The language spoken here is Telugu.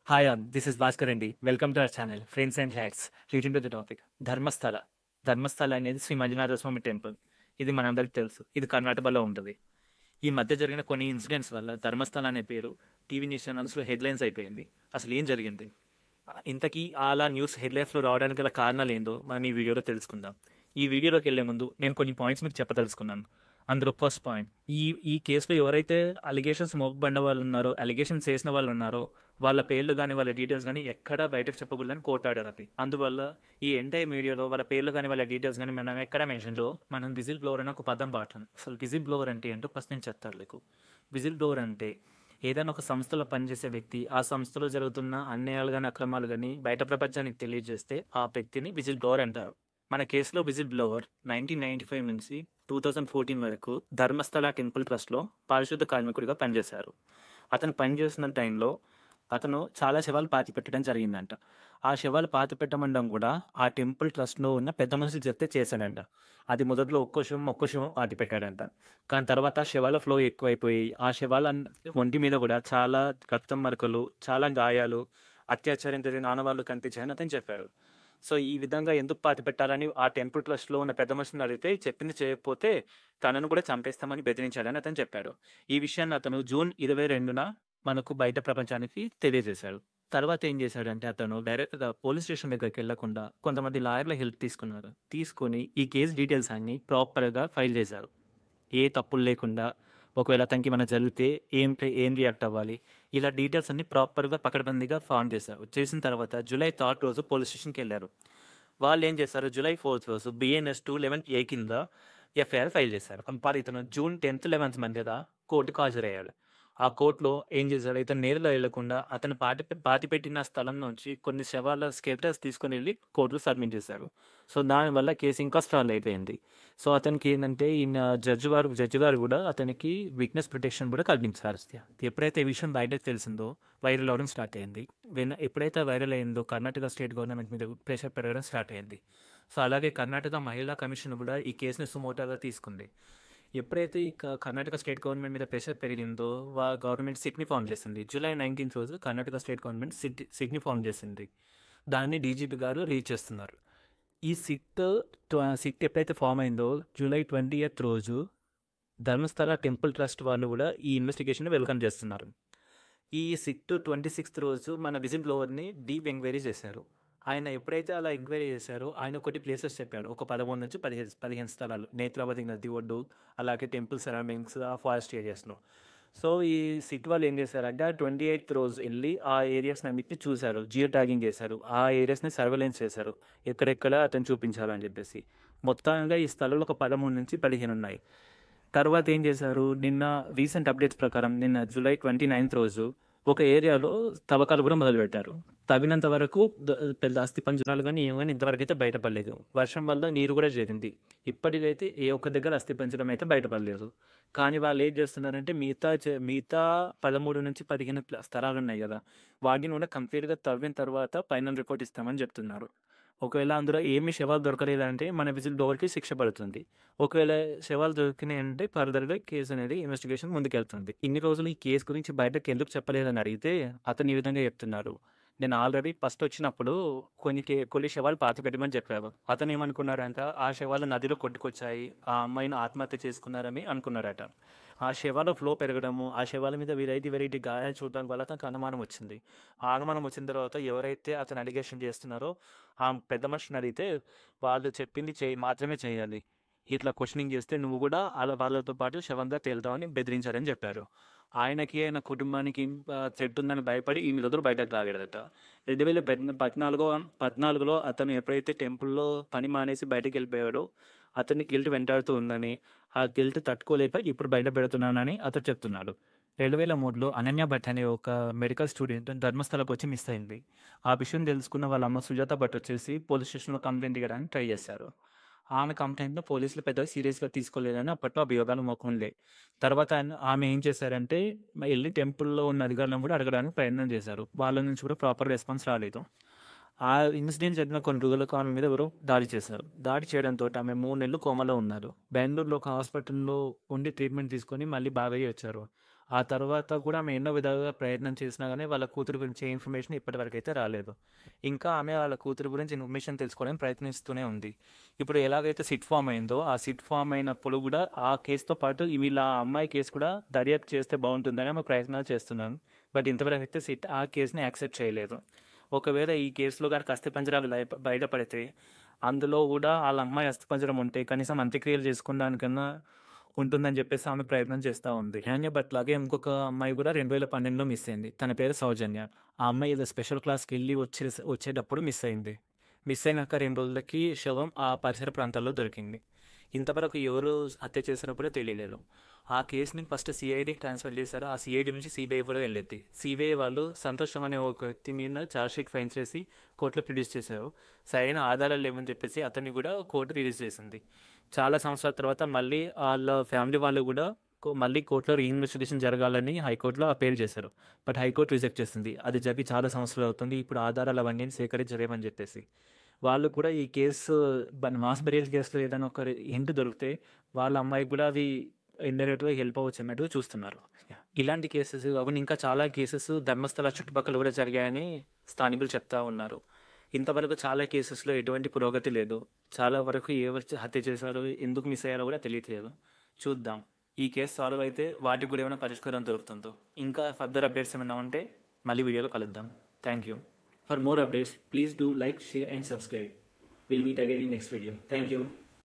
Hi all, this is Bhaskar Andy. Welcome to our channel, Friends and Hacks. Reading to the topic. Dharmasthala Dharmasthala అనేది శ్రీ మంజునాథ స్వామి టెంపుల్. ఇది మనందరికి తెలుసు. ఇది కర్ణాటకలో ఉంటుంది. ఈ మధ్య జరిగిన కొన్ని ఇన్సిడెంట్స్ వల్ల ధర్మస్థల అనే పేరు టీవీ న్యూస్ ఛానల్స్లో హెడ్లైన్స్ అయిపోయింది. అసలు ఏం జరిగింది? ఇంతకీ అలా న్యూస్ హెడ్లైన్స్లో రావడానికి గల కారణాలు ఏందో మనం ఈ వీడియోలో తెలుసుకుందాం. ఈ వీడియోలోకి వెళ్ళే ముందు నేను కొన్ని పాయింట్స్ మీకు చెప్పదలుచుకున్నాను. అందులో ఫస్ట్ పాయింట్, ఈ కేసులో ఎవరైతే అలిగేషన్స్ మోపబడిన వాళ్ళు ఉన్నారో, అలిగేషన్స్ చేసిన వాళ్ళు ఉన్నారో, వాళ్ళ పేర్లు కానీ వాళ్ళ డీటెయిల్స్ కానీ ఎక్కడా బయటకు చెప్పకూడదని కోర్టు ఆర్డర్ అది. అందువల్ల ఈ ఎంటైర్ మీడియాలో వాళ్ళ పేర్లు కానీ వాళ్ళ డీటెయిల్స్ కానీ మనం ఎక్కడ మెన్షన్లో మనం విజిల్ బ్లోవర్ అని ఒక పదం వాడతాం. అసలు విజిల్ బ్లోవర్ అంటే ఏంటో ఫస్ట్ నేను చెప్తాను మీకు. విజిల్ బ్లోవర్ అంటే ఏదైనా ఒక సంస్థలో పనిచేసే వ్యక్తి ఆ సంస్థలో జరుగుతున్న అన్యాయాలు కానీ అక్రమాలు కానీ బయట ప్రపంచానికి తెలియజేస్తే ఆ వ్యక్తిని విజిల్ బ్లోవర్ అంటారు. మన కేసులో విజిల్ బ్లోవర్ 1995 నుంచి 2014 వరకు ధర్మస్థల టెంపుల్ ట్రస్ట్లో పారిశుద్ధ కార్మికుడిగా పనిచేశారు. అతను పనిచేస్తున్న టైంలో అతను చాలా శవాలు పాతి పెట్టడం జరిగిందంట. ఆ శవాలు పాతి పెట్టమండం కూడా ఆ టెంపుల్ ట్రస్ట్లో ఉన్న పెద్ద మనుషులు చెప్తే చేశాడంట. అది మొదట్లో ఒక్కో శవం పాతి పెట్టాడంట. కానీ తర్వాత శవాల ఫ్లో ఎక్కువైపోయి ఆ శవాల ఒంటి మీద కూడా చాలా రక్తం మరకలు, చాలా గాయాలు, అత్యాచారం జరిగిన ఆనవాళ్ళు కనిపించాయని అతను చెప్పాడు. సో ఈ విధంగా ఎందుకు పాతి పెట్టాలని ఆ టెంపుల్ ట్రస్ట్లో ఉన్న పెద్ద మనుషులను అడిగితే చెప్పింది చేయకపోతే తనను కూడా చంపేస్తామని బెదిరించాడని అతను చెప్పాడు. ఈ విషయాన్ని అతను జూన్ 22న మనకు బయట ప్రపంచానికి తెలియజేశాడు. తర్వాత ఏం చేశాడంటే అతను డైరెక్ట్గా పోలీస్ స్టేషన్ దగ్గరికి వెళ్లకుండా కొంతమంది లాయర్ల హెల్ప్ తీసుకున్నారు. తీసుకొని ఈ కేసు డీటెయిల్స్ అన్ని ప్రాపర్గా ఫైల్ చేశారు. ఏ తప్పులు లేకుండా, ఒకవేళ అతనికి మనం జరిగితే ఏం రియాక్ట్ అవ్వాలి, ఇలా డీటెయిల్స్ అన్ని ప్రాపర్గా పకడ్బందీగా ఫామ్ చేశారు. చేసిన తర్వాత జూలై 3 రోజు పోలీస్ స్టేషన్కి వెళ్ళారు. వాళ్ళు ఏం చేశారు, జూలై 4 రోజు BNS 211A కింద ఎఫ్ఐఆర్ ఫైల్ చేశారు. మరి ఇతను జూన్ 10th 11th మధ్యన కోర్టుకు హాజరయ్యాడు. ఆ కోర్టులో ఏం చేశాడు, ఇతను నేరులో వెళ్లకుండా అతను పాతిపెట్టిన స్థలం నుంచి కొన్ని శవాల స్కెల్టన్స్ తీసుకుని వెళ్ళి కోర్టులో సబ్మిట్ చేశారు. సో దానివల్ల కేసు ఇంకా స్టాల్ అయిపోయింది. సో అతనికి ఏంటంటే ఈయన జడ్జి గారు కూడా అతనికి విట్నెస్ ప్రొటెక్షన్ కూడా కల్పించారు. ఎప్పుడైతే ఈ విషయం బయటకు తెలిసిందో వైరల్ అవడం స్టార్ట్ అయింది. ఎప్పుడైతే వైరల్ అయిందో కర్ణాటక స్టేట్ గవర్నమెంట్ మీద ప్రెషర్ పెరగడం స్టార్ట్ అయింది. సో అలాగే కర్ణాటక మహిళా కమిషన్ కూడా ఈ కేసుని సుమోటోగా తీసుకుంది. ఎప్పుడైతే ఈ కర్ణాటక స్టేట్ గవర్నమెంట్ మీద ప్రెషర్ పెరిగిందో గవర్నమెంట్ సిట్ని ఫామ్ చేసింది. జూలై 19 రోజు కర్ణాటక స్టేట్ గవర్నమెంట్ సిట్ని ఫామ్ చేసింది. దాన్ని డీజీపీ గారు రీచ్ చేస్తున్నారు. ఈ సిట్ ఎప్పుడైతే ఫామ్ అయిందో జూలై 20th రోజు ధర్మస్థల టెంపుల్ ట్రస్ట్ వాళ్ళు కూడా ఈ ఇన్వెస్టిగేషన్ వెల్కమ్ చేస్తున్నారు. ఈ సిట్ 26th రోజు మన విజిల్ బ్లోవర్ని డీప్ ఎంక్వైరీ చేశారు. ఆయన ఎప్పుడైతే అలా ఎంక్వైరీ చేశారో ఆయన కొన్ని ప్లేసెస్ చెప్పాడు. ఒక 13 నుంచి 15 స్థలాలు, నేత్రావతి నది ఒడ్డు, అలాగే టెంపుల్ సరౌండింగ్స్, ఆ ఫారెస్ట్ ఏరియాస్లో. సో ఈ సిట్ వాళ్ళు ఏం చేశారంటే 28th రోజు వెళ్ళి ఆ ఏరియాస్ అన్నిటిని చూశారు, జియో ట్యాగింగ్ చేశారు, ఆ ఏరియాస్ని సర్వేలెన్స్ చేశారు, ఎక్కడెక్కడ అతను చూపించాలని చెప్పేసి. మొత్తంగా ఈ స్థలాలు ఒక 13 నుంచి 15 ఉన్నాయి. తర్వాత ఏం చేశారు, నిన్న రీసెంట్ అప్డేట్స్ ప్రకారం నిన్న జూలై 29th రోజు ఒక ఏరియాలో తవ్వకాలు కూడా మొదలుపెట్టారు. తవ్వినంత వరకు పెద్ద అస్థి పంజరాలు కానీ ఏమైనా ఇంతవరకు అయితే బయటపడలేదు. వర్షం వల్ల నీరు కూడా చేరింది. ఇప్పటికైతే ఏ ఒక్క దగ్గర అస్థి పంజరం అయితే బయటపడలేదు. కానీ వాళ్ళు ఏం చేస్తున్నారంటే మిగతా 13 నుంచి 15 స్థలాలు ఉన్నాయి కదా, వాటిని కూడా కంప్లీట్గా తవ్విన తర్వాత ఫైనల్ రిపోర్ట్ ఇస్తామని చెప్తున్నారు. ఒకవేళ అందులో ఏమి శవాలు దొరకలేదంటే మన విజిల్ బ్లోవర్కి శిక్ష పడుతుంది. ఒకవేళ శవాలు దొరికినాయి అంటే ఫర్దర్గా కేసు అనేది ఇన్వెస్టిగేషన్ ముందుకెళ్తుంది. ఇన్ని రోజులు ఈ కేసు గురించి బయటకు ఎందుకు చెప్పలేదని అడిగితే అతను ఈ విధంగా చెప్తున్నారు. నేను ఆల్రెడీ ఫస్ట్ వచ్చినప్పుడు కొన్ని శవాలు పాతి పెట్టమని చెప్పారు. అతను ఏమనుకున్నారంట, ఆ శవాలు నదిలో కొట్టుకొచ్చాయి, ఆ అమ్మాయిని ఆత్మహత్య చేసుకున్నారని అనుకున్నారట. ఆ శవాల ఫ్లో పెరగడము, ఆ శవాల మీద వెరైటీ గాయాలు చూడడం వల్ల అతనికి అనుమానం వచ్చింది. ఆ అనుమానం వచ్చిన తర్వాత ఎవరైతే అతను అలిగేషన్ చేస్తున్నారో ఆ పెద్ద మనిషిని అడిగితే వాళ్ళు చెప్పింది మాత్రమే చేయాలి, ఇట్లా క్వశ్చనింగ్ చేస్తే నువ్వు కూడా వాళ్ళతో పాటు శవంగా తేలుతావని బెదిరించారని చెప్పారు. ఆయన కుటుంబానికి థ్రెట్ ఉందని భయపడి ఈ రోజులు బయటకు రాగడదట. 2014లో అతను ఎప్పుడైతే టెంపుల్లో పని మానేసి బయటకు వెళ్ళిపోయాడో అతన్ని గిల్ట్ వెంటాడుతూ ఉందని, ఆ గిల్ట్ తట్టుకోలేక ఇప్పుడు బయట పెడుతున్నానని అతను చెప్తున్నాడు. 2003లో అనన్య భట్ అనే ఒక మెడికల్ స్టూడెంట్ ధర్మస్థలకు వచ్చి మిస్ అయింది. ఆ విషయం తెలుసుకున్న వాళ్ళ అమ్మ సుజాత భట్ వచ్చేసి పోలీస్ స్టేషన్లో కంప్లైంట్ ఇవ్వడానికి ట్రై చేశారు. ఆమె కంప్లైంట్‌లో పోలీసులు పెద్దగా సీరియస్‌గా తీసుకోలేదని అప్పట్లో అభియోగాలు మోకంలే. తర్వాత ఆమె ఏం చేశారంటే ఎళ్లి టెంపుల్‌లో ఉన్న అధికారులను కూడా అడగడానికి ప్రయత్నం చేశారు. వాళ్ళ నుంచి కూడా ప్రాపర్ రెస్పాన్స్ రాలేదు. ఆ ఇన్సిడెంట్ జరిగిన కొన్ని రోజులకు ఆమె మీద ఎవరో దాడి చేశారు. దాడి చేయడంతో ఆమె 3 నెలలు కోమాలో ఉన్నారు. బెంగుళూరులో ఒక హాస్పిటల్‌లో ఉండి ట్రీట్మెంట్ తీసుకొని మళ్ళీ బాగయ్యి వచ్చారు. ఆ తర్వాత కూడా ఆమె ఎన్నో విధాలుగా ప్రయత్నం చేసినా గానీ వాళ్ళ కూతురు గురించి ఏ ఇన్ఫర్మేషన్ ఇప్పటివరకైతే రాలేదు. ఇంకా ఆమె వాళ్ళ కూతురు గురించి ఇన్ఫర్మేషన్ తెలుసుకోవడానికి ప్రయత్నిస్తూనే ఉంది. ఇప్పుడు ఎలాగైతే సిట్ ఫామ్ అయిందో, ఆ సిట్ ఫామ్ అయినప్పుడు కూడా ఆ కేస్‌తో పాటు వీళ్ళ అమ్మాయి కేస్ కూడా దర్యాప్తు చేస్తే బావుంటుందని ఆమె ప్రయత్నాలు చేస్తున్నాను. బట్ ఇంతవరకైతే సిట్ ఆ కేస్‌ని యాక్సెప్ట్ చేయలేదు. ఒకవేళ ఈ కేసులో గనక అస్థిపంజరాలు బయటపడితే, అందులో కూడా ఆళ్ళ అమ్మాయి అస్థిపంజరం ఉంటే కనీసం అంత్యక్రియలు చేసుకోవడానికన్నా ఉంటుందని చెప్పేసి ఆమె ప్రయత్నం చేస్తా ఉంది. బట్ అలాగే ఇంకొక అమ్మాయి కూడా 2012లో మిస్ అయింది. తన పేరు సౌజన్య. ఆ అమ్మాయి ఏదో స్పెషల్ క్లాస్‌కెళ్ళి వచ్చేటప్పుడు మిస్ అయింది. మిస్ అయినాక 2 రోజులకి శవం ఆ పరిసర ప్రాంతాల్లో దొరికింది. ఇంతవరకు ఎవరు హత్య చేశారో కూడా తెలియలేదు. ఆ కేసుని ఫస్ట్ సిఐడికి ట్రాన్స్ఫర్ చేశారు. ఆ సిఐడి నుంచి సిబిఐ కూడా వెళ్ళింది. సిబిఐ వాళ్ళు సంతోషం అనే ఒక వ్యక్తి మీద ఛార్జ్‌షీట్ ఫైల్ చేసి కోర్టులో ప్రొడ్యూస్ చేశారు. సరైన ఆధారాలు లేవని చెప్పేసి అతన్ని కూడా కోర్టు రిలీజ్ చేసింది. చాలా సంవత్సరాల తర్వాత మళ్ళీ వాళ్ళ ఫ్యామిలీ వాళ్ళు కూడా మళ్ళీ కోర్టులో రీఇన్వెస్టిగేషన్ జరగాలని హైకోర్టులో అపీల్ చేశారు. బట్ హైకోర్టు రిజెక్ట్ చేసింది. అది జరిగి చాలా సంవత్సరాలు అవుతుంది. ఇప్పుడు ఆధారాలు అవన్నీ సేకరించలేమని చెప్పేసి. వాళ్ళు కూడా ఈ కేసు మాస్ బెరియల్ కేసులో ఏదైనా ఒక హింట్ దొరికితే వాళ్ళ అమ్మాయికి కూడా అవి ఇండైరెక్ట్‌గా హెల్ప్ అవ్వచ్చు అన్నట్టు చూస్తున్నారు. ఇలాంటి కేసెస్ కాకుండా ఇంకా చాలా కేసెస్ ధర్మస్థల చుట్టుపక్కల కూడా జరిగాయని స్థానికులు చెప్తా ఉన్నారు. ఇంతవరకు చాలా కేసెస్‌లో ఎటువంటి పురోగతి లేదు. చాలా వరకు ఎవరు హత్య చేశారో, ఎందుకు మిస్ అయ్యారో కూడా తెలియట్లేదు. చూద్దాం. ఈ కేసు సాల్వ్ అయితే వాటికి కూడా ఏమైనా పరిష్కారం దొరుకుతుందో. ఇంకా ఫర్దర్ అప్డేట్స్ ఏమైనా ఉంటే మళ్ళీ వీడియోలో కలుద్దాం. Thank you. For more updates, please do like, share and subscribe. We'll meet again in next video. Thank you.